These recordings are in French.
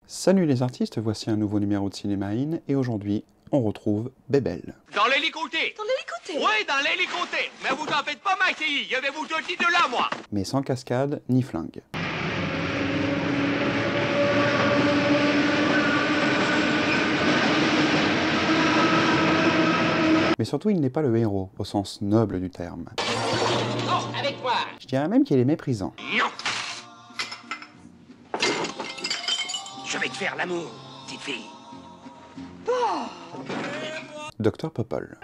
Salut les artistes, voici un nouveau numéro de Cinéma In et aujourd'hui on retrouve Bébel. Dans l'hélicoptère. Dans l'hélicoptère? Oui, dans l'hélicoptère. Mais vous en faites pas, ma fille. Je vais vous sortir de là, moi. Mais sans cascade ni flingue. Mais surtout il n'est pas le héros au sens noble du terme. Non, avec moi. Je dirais même qu'il est méprisant. Non. Je vais te faire l'amour, petite fille. Dr Popol.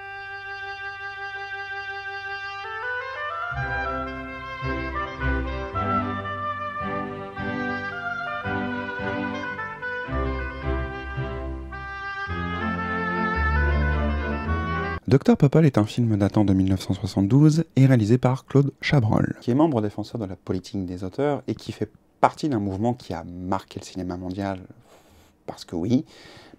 Dr Popol est un film datant de 1972 et réalisé par Claude Chabrol, qui est membre défenseur de la politique des auteurs et qui fait partie d'un mouvement qui a marqué le cinéma mondial, parce que oui,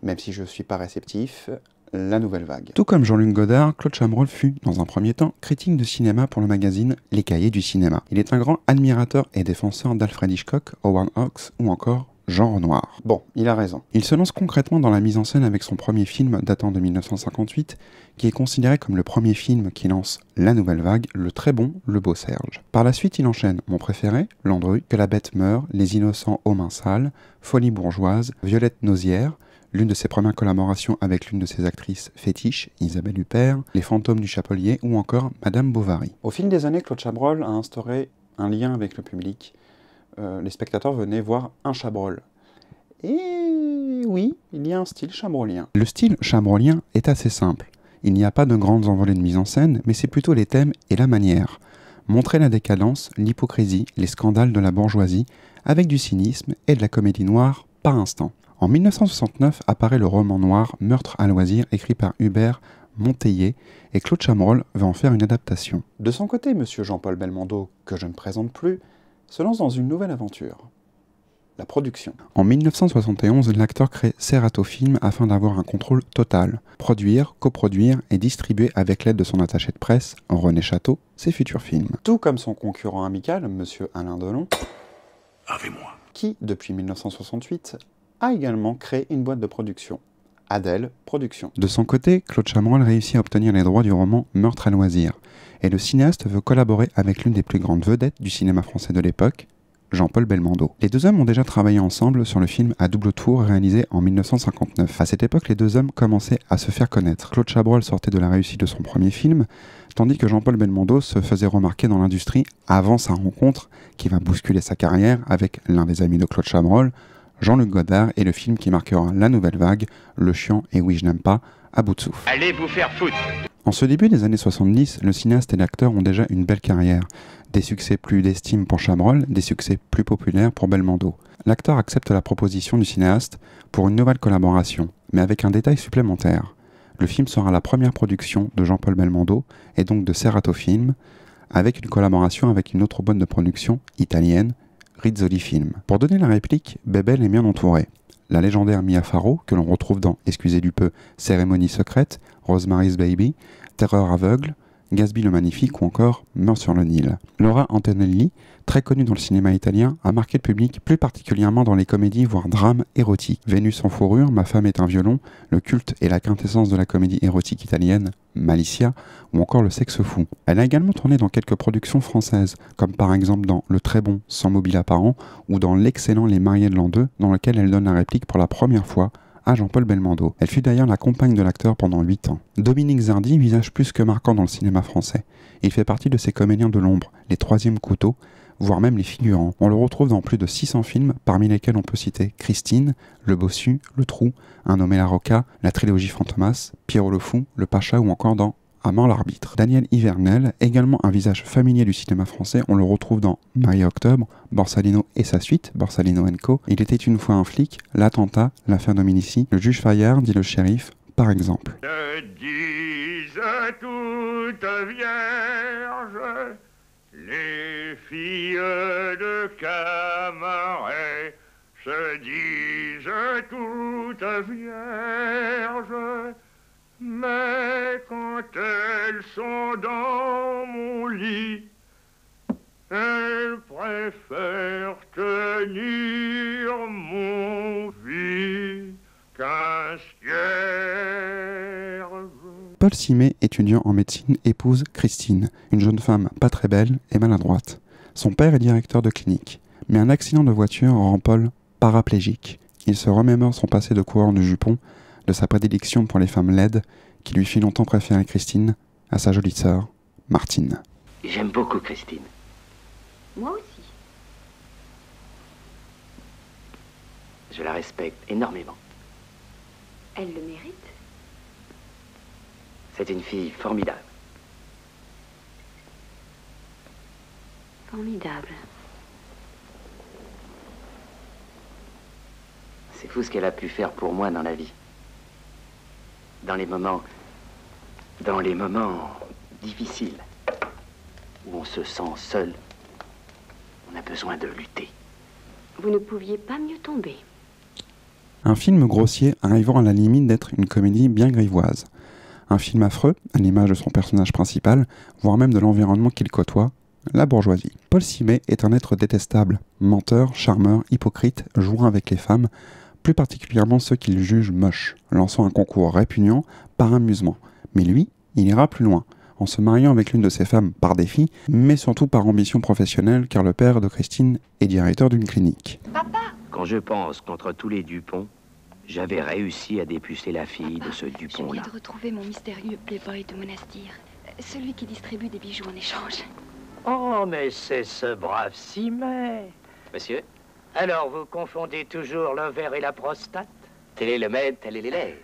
même si je ne suis pas réceptif, la nouvelle vague. Tout comme Jean-Luc Godard, Claude Chabrol fut, dans un premier temps, critique de cinéma pour le magazine Les Cahiers du cinéma. Il est un grand admirateur et défenseur d'Alfred Hitchcock, Howard Hawks ou encore Jean Renoir. Bon, il a raison. Il se lance concrètement dans la mise en scène avec son premier film datant de 1958, qui est considéré comme le premier film qui lance la nouvelle vague, le très bon Le Beau Serge. Par la suite, il enchaîne Mon préféré, Landru, Que la bête meure, Les innocents aux mains sales, Folie bourgeoise, Violette Nausière, l'une de ses premières collaborations avec l'une de ses actrices fétiches, Isabelle Huppert, Les fantômes du Chapelier ou encore Madame Bovary. Au fil des années, Claude Chabrol a instauré un lien avec le public. Les spectateurs venaient voir un Chabrol. Et oui, il y a un style chabrolien. Le style chabrolien est assez simple. Il n'y a pas de grandes envolées de mise en scène, mais c'est plutôt les thèmes et la manière. Montrer la décadence, l'hypocrisie, les scandales de la bourgeoisie, avec du cynisme et de la comédie noire par instant. En 1969 apparaît le roman noir Meurtre à loisir, écrit par Hubert Monteillet, et Claude Chabrol va en faire une adaptation. De son côté, monsieur Jean-Paul Belmondo, que je ne présente plus, se lance dans une nouvelle aventure. La production. En 1971, l'acteur crée Serato Film afin d'avoir un contrôle total. Produire, coproduire et distribuer avec l'aide de son attaché de presse, René Château, ses futurs films. Tout comme son concurrent amical, monsieur Alain Delon, Avec-moi. qui, depuis 1968, a également créé une boîte de production, Adèle Productions. De son côté, Claude Chabrol réussit à obtenir les droits du roman Meurtre à loisir, et le cinéaste veut collaborer avec l'une des plus grandes vedettes du cinéma français de l'époque, Jean-Paul Belmondo. Les deux hommes ont déjà travaillé ensemble sur le film À double tour réalisé en 1959. À cette époque, les deux hommes commençaient à se faire connaître. Claude Chabrol sortait de la réussite de son premier film, tandis que Jean-Paul Belmondo se faisait remarquer dans l'industrie avant sa rencontre qui va bousculer sa carrière avec l'un des amis de Claude Chabrol, Jean-Luc Godard, et le film qui marquera la nouvelle vague, Le Chiant et Oui je n'aime pas, à bout de souffle. Allez vous faire foutre. En ce début des années 70, le cinéaste et l'acteur ont déjà une belle carrière. Des succès plus d'estime pour Chabrol, des succès plus populaires pour Belmondo. L'acteur accepte la proposition du cinéaste pour une nouvelle collaboration, mais avec un détail supplémentaire. Le film sera la première production de Jean-Paul Belmondo, et donc de Serato Film, avec une collaboration avec une autre boîte de production italienne, Rizzoli Film. Pour donner la réplique, Bébel est bien entouré. La légendaire Mia Farrow, que l'on retrouve dans, excusez du peu, Cérémonie secrète, Rosemary's Baby, Terreur aveugle, Gatsby le Magnifique ou encore Meurtre sur le Nil. Laura Antonelli, très connue dans le cinéma italien, a marqué le public plus particulièrement dans les comédies voire drames érotiques. Vénus en fourrure, Ma femme est un violon, le culte et la quintessence de la comédie érotique italienne, Malicia, ou encore Le sexe fou. Elle a également tourné dans quelques productions françaises, comme par exemple dans Le très bon Sans mobile apparent ou dans l'excellent Les mariés de l'an 2, dans lequel elle donne la réplique pour la première fois à Jean-Paul Belmondo. Elle fut d'ailleurs la compagne de l'acteur pendant 8 ans. Dominique Zardy, visage plus que marquant dans le cinéma français. Il fait partie de ces comédiens de l'ombre, les troisièmes couteaux, voire même les figurants. On le retrouve dans plus de 600 films, parmi lesquels on peut citer Christine, Le Bossu, Le Trou, Un nommé la Roca, la trilogie Fantomas, Pierrot le Fou, Le Pacha ou encore dans À mort l'arbitre. Daniel Ivernel, également un visage familier du cinéma français, on le retrouve dans Marie Octobre, Borsalino et sa suite, Borsalino & Co. Il était une fois un flic, L'attentat, L'affaire Dominici, Le juge Fayard, dit le shérif, par exemple. Se disent toutes vierges, les filles de Camaret, se disent toutes vierges, mais quand elles sont dans mon lit, elles préfèrent tenir mon vie. Paul Simet, étudiant en médecine, épouse Christine, une jeune femme pas très belle et maladroite. Son père est directeur de clinique, mais un accident de voiture rend Paul paraplégique. Il se remémore son passé de coureur de jupons, de sa prédilection pour les femmes laides, qui lui fit longtemps préférer Christine à sa jolie sœur, Martine. J'aime beaucoup Christine. Moi aussi. Je la respecte énormément. Elle le mérite. C'est une fille formidable. Formidable. C'est fou ce qu'elle a pu faire pour moi dans la vie. Dans les moments difficiles, où on se sent seul, on a besoin de lutter. Vous ne pouviez pas mieux tomber. Un film grossier arrivant à la limite d'être une comédie bien grivoise. Un film affreux, à l'image de son personnage principal, voire même de l'environnement qu'il côtoie, la bourgeoisie. Paul Simet est un être détestable, menteur, charmeur, hypocrite, jouant avec les femmes, plus particulièrement ceux qu'il juge moches, lançant un concours répugnant par amusement. Mais lui, il ira plus loin, en se mariant avec l'une de ses femmes par défi, mais surtout par ambition professionnelle, car le père de Christine est directeur d'une clinique. Quand je pense qu'entre tous les Dupont, j'avais réussi à dépuceler la fille de ce Je viens Dupont-là. de retrouver mon mystérieux playboy de monastir. Celui qui distribue des bijoux en échange. Oh, mais c'est ce brave Simet. Monsieur, Alors, vous confondez toujours l'ovaire et la prostate? tel est le maître, tel est l'élève.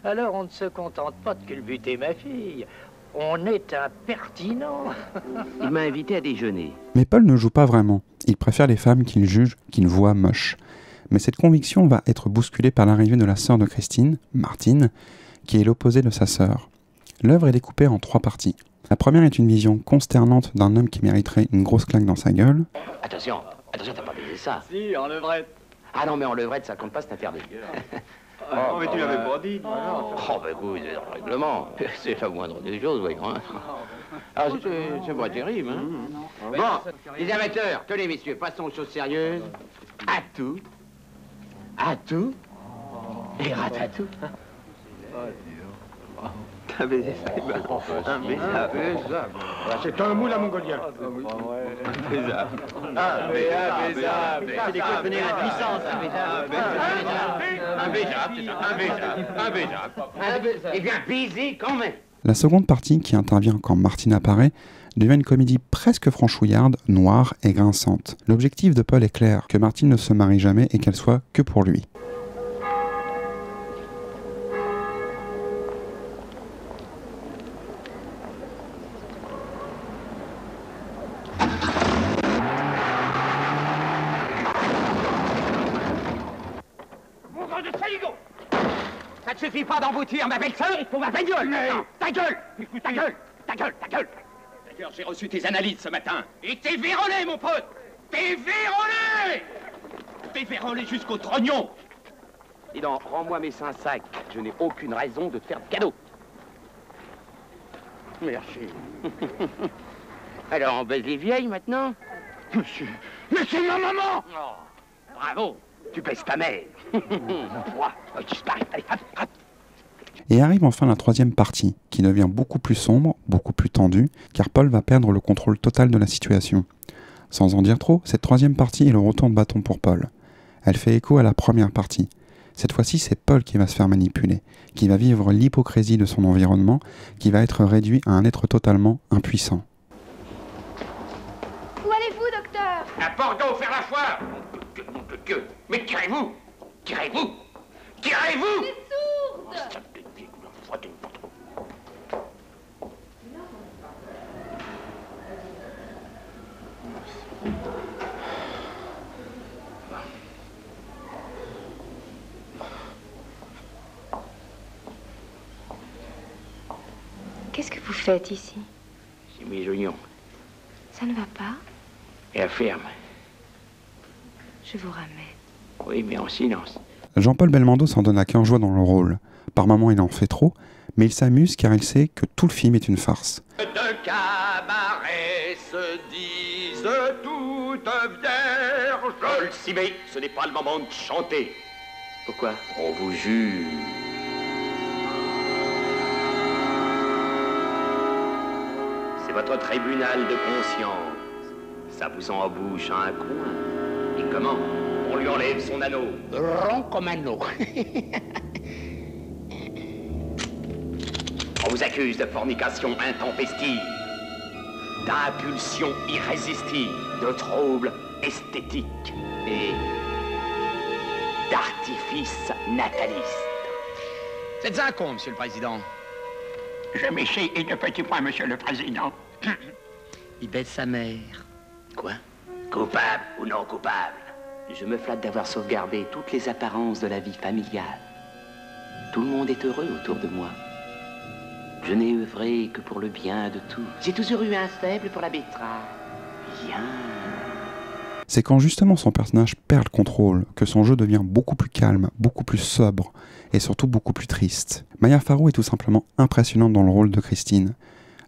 Alors, on ne se contente pas de culbuter ma fille. On est impertinent. Il m'a invité à déjeuner. Mais Paul ne joue pas vraiment, il préfère les femmes qu'il juge, qu'il voit moches. Mais cette conviction va être bousculée par l'arrivée de la sœur de Christine, Martine, qui est l'opposé de sa sœur. L'œuvre est découpée en 3 parties. La première est une vision consternante d'un homme qui mériterait une grosse claque dans sa gueule. Attention, t'as pas baisé ça. Si, en levrette. Ah non, mais en levrette, ça compte pas, c'est interdit. Oh, mais tu l'avais pas dit. Oh, bah écoute, c'est dans le règlement. C'est la moindre des choses, voyons. Hein. Ah, c'est pas terrible, hein. Bon, les amateurs, tenez, messieurs, passons aux choses sérieuses. À tout. Et ratatou. C'est un moule à mongolien. C'est des quoi de venir à puissance, Eh bien, baiser quand même. La seconde partie, qui intervient quand Martine apparaît, devient une comédie presque franchouillarde, noire et grinçante. L'objectif de Paul est clair, que Martine ne se marie jamais et qu'elle soit que pour lui. Mouvement de saligo. Ça ne suffit pas d'emboutir ma belle-sœur pour ma bagnole. Non, ta gueule. Ta gueule. Ta gueule. Ta gueule. D'ailleurs, j'ai reçu tes analyses ce matin. Et t'es vérolé, mon pote. T'es vérolé. T'es vérolé jusqu'au trognon. Dis donc, rends-moi mes 5 sacs. Je n'ai aucune raison de te faire de cadeau. Merci. Alors, on baise les vieilles maintenant? Monsieur. Mais c'est ma maman. Oh, bravo. Tu baisses ta mère. Moi, disparais. Allez, hop, hop. Et arrive enfin la troisième partie, qui devient beaucoup plus sombre, beaucoup plus tendue, car Paul va perdre le contrôle total de la situation. Sans en dire trop, cette troisième partie est le retour de bâton pour Paul. Elle fait écho à la première partie. Cette fois-ci, c'est Paul qui va se faire manipuler, qui va vivre l'hypocrisie de son environnement, qui va être réduit à un être totalement impuissant. Où allez-vous, docteur? À Bordeaux, faire la foire. Nom de Dieu. Mais tirez-vous. Tirez-vous. Tirez-vous. Sourde! Qu'est-ce que vous faites ici? J'ai mis l'oignon. Ça ne va pas? Et affirme. Je vous ramène. Oui, mais en silence. Jean-Paul Belmondo s'en donne à cœur joie dans le rôle. Par moments, il en fait trop, mais il s'amuse car il sait que tout le film est une farce. De cabaret se disent toutes vierges. Paul Simet, ce n'est pas le moment de chanter. Pourquoi? On vous jure. C'est votre tribunal de conscience. Ça vous embouche un coin. Et comment? On lui enlève son anneau. Rond comme anneau. On vous accuse de fornication intempestive, d'impulsion irrésistible, de troubles esthétiques et d'artifice nataliste. Faites un con, Monsieur le Président. Je m'échais et de petits points, Monsieur le Président. Il baisse sa mère. Quoi? Coupable ou non coupable? Je me flatte d'avoir sauvegardé toutes les apparences de la vie familiale. Tout le monde est heureux autour de moi. Je n'ai œuvré que pour le bien de tous. J'ai toujours eu un faible pour la betterave. Bien. C'est quand justement son personnage perd le contrôle que son jeu devient beaucoup plus calme, beaucoup plus sobre et surtout beaucoup plus triste. Maya Farrow est tout simplement impressionnante dans le rôle de Christine.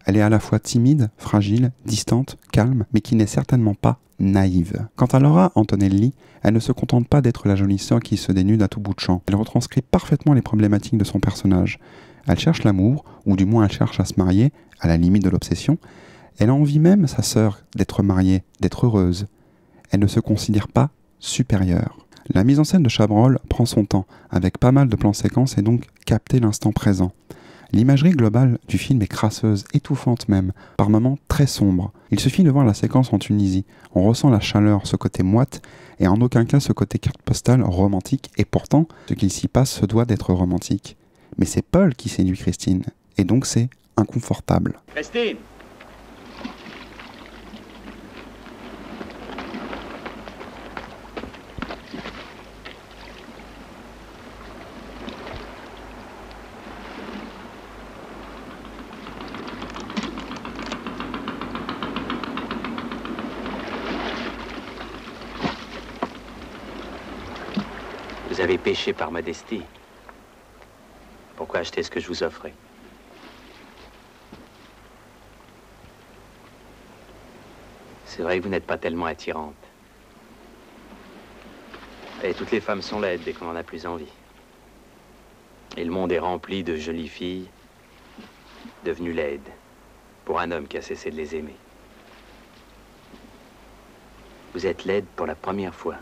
Elle est à la fois timide, fragile, distante, calme, mais qui n'est certainement pas naïve. Quant à Laura Antonelli, elle ne se contente pas d'être la jolie sœur qui se dénude à tout bout de champ. Elle retranscrit parfaitement les problématiques de son personnage. Elle cherche l'amour, ou du moins elle cherche à se marier, à la limite de l'obsession. Elle a envie même, sa sœur, d'être mariée, d'être heureuse. Elle ne se considère pas supérieure. La mise en scène de Chabrol prend son temps, avec pas mal de plans séquences et donc capter l'instant présent. L'imagerie globale du film est crasseuse, étouffante même, par moments très sombre. Il suffit de voir la séquence en Tunisie. On ressent la chaleur, ce côté moite, et en aucun cas ce côté carte postale romantique, et pourtant, ce qu'il s'y passe se doit d'être romantique. Mais c'est Paul qui séduit Christine, et donc c'est inconfortable. Christine! Vous avez péché par modestie. Pourquoi acheter ce que je vous offrais? C'est vrai que vous n'êtes pas tellement attirante. Et toutes les femmes sont laides dès qu'on en a plus envie. Et le monde est rempli de jolies filles devenues laides pour un homme qui a cessé de les aimer. Vous êtes laide pour la première fois.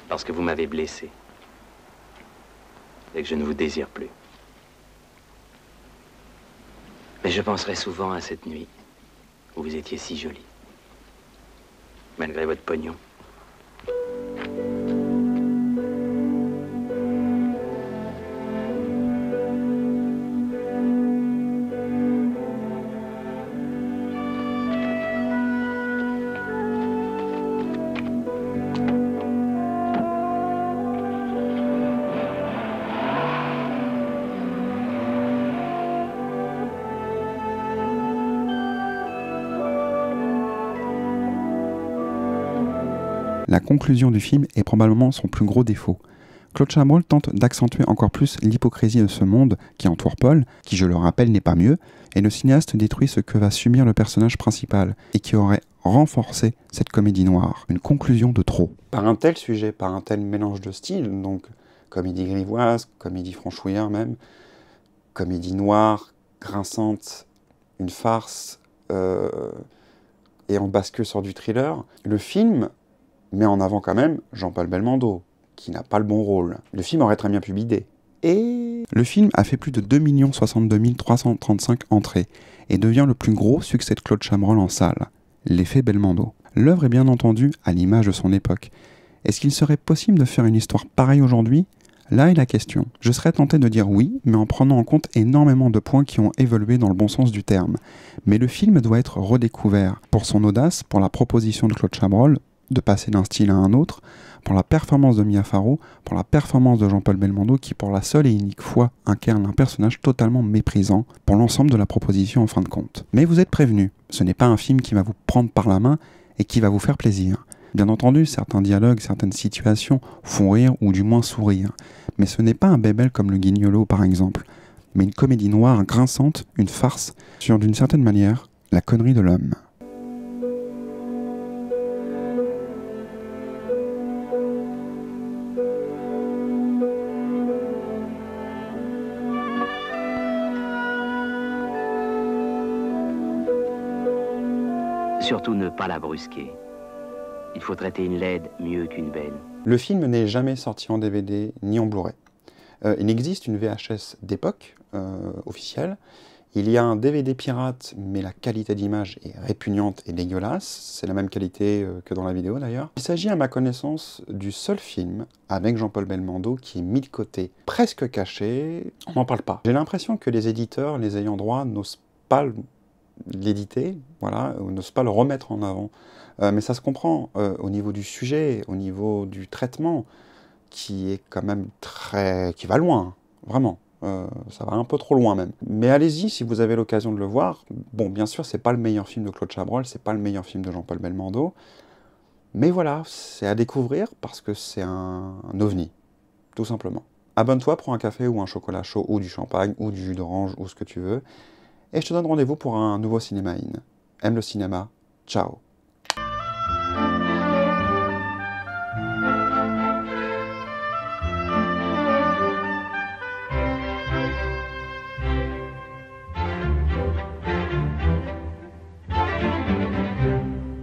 Parce que vous m'avez blessé. Et que je ne vous désire plus. Mais je penserai souvent à cette nuit où vous étiez si jolie. Malgré votre pognon. La conclusion du film est probablement son plus gros défaut. Claude Chabrol tente d'accentuer encore plus l'hypocrisie de ce monde qui entoure Paul, qui je le rappelle n'est pas mieux, et le cinéaste détruit ce que va subir le personnage principal, et qui aurait renforcé cette comédie noire. Une conclusion de trop. Par un tel sujet, par un tel mélange de styles, donc comédie grivoise, comédie franchouillère même, comédie noire, grinçante, une farce, et on bascule sur du thriller, le film met en avant quand même Jean-Paul Belmondo, qui n'a pas le bon rôle. Le film aurait très bien pu bider. Et le film a fait plus de 2 62 335 entrées et devient le plus gros succès de Claude Chabrol en salle, l'effet Belmondo. L'œuvre est bien entendu à l'image de son époque. Est-ce qu'il serait possible de faire une histoire pareille aujourd'hui? Là est la question. Je serais tenté de dire oui, mais en prenant en compte énormément de points qui ont évolué dans le bon sens du terme. Mais le film doit être redécouvert pour son audace, pour la proposition de Claude Chabrol, de passer d'un style à un autre, pour la performance de Mia Farrow, pour la performance de Jean-Paul Belmondo qui pour la seule et unique fois incarne un personnage totalement méprisant pour l'ensemble de la proposition en fin de compte. Mais vous êtes prévenus, ce n'est pas un film qui va vous prendre par la main et qui va vous faire plaisir. Bien entendu, certains dialogues, certaines situations font rire ou du moins sourire, mais ce n'est pas un bébel comme le Guignolo par exemple, mais une comédie noire grinçante, une farce sur d'une certaine manière la connerie de l'homme. Surtout ne pas la brusquer. Il faut traiter une laide mieux qu'une belle. Le film n'est jamais sorti en DVD ni en Blu-ray. Il existe une VHS d'époque, officielle. Il y a un DVD pirate, mais la qualité d'image est répugnante et dégueulasse. C'est la même qualité que dans la vidéo d'ailleurs. Il s'agit à ma connaissance du seul film avec Jean-Paul Belmondo qui est mis de côté, presque caché. On n'en parle pas. J'ai l'impression que les éditeurs, les ayants droit, n'osent pas l'éditer, voilà, ou n'osent pas le remettre en avant. Mais ça se comprend au niveau du sujet, au niveau du traitement, qui est quand même qui va loin, vraiment. Ça va un peu trop loin même. Mais allez-y si vous avez l'occasion de le voir. Bon, bien sûr, c'est pas le meilleur film de Claude Chabrol, c'est pas le meilleur film de Jean-Paul Belmondo. Mais voilà, c'est à découvrir parce que c'est un ovni, tout simplement. Abonne-toi, prends un café ou un chocolat chaud ou du champagne ou du jus d'orange ou ce que tu veux. Et je te donne rendez-vous pour un nouveau Cinéma In. Aime le cinéma, ciao.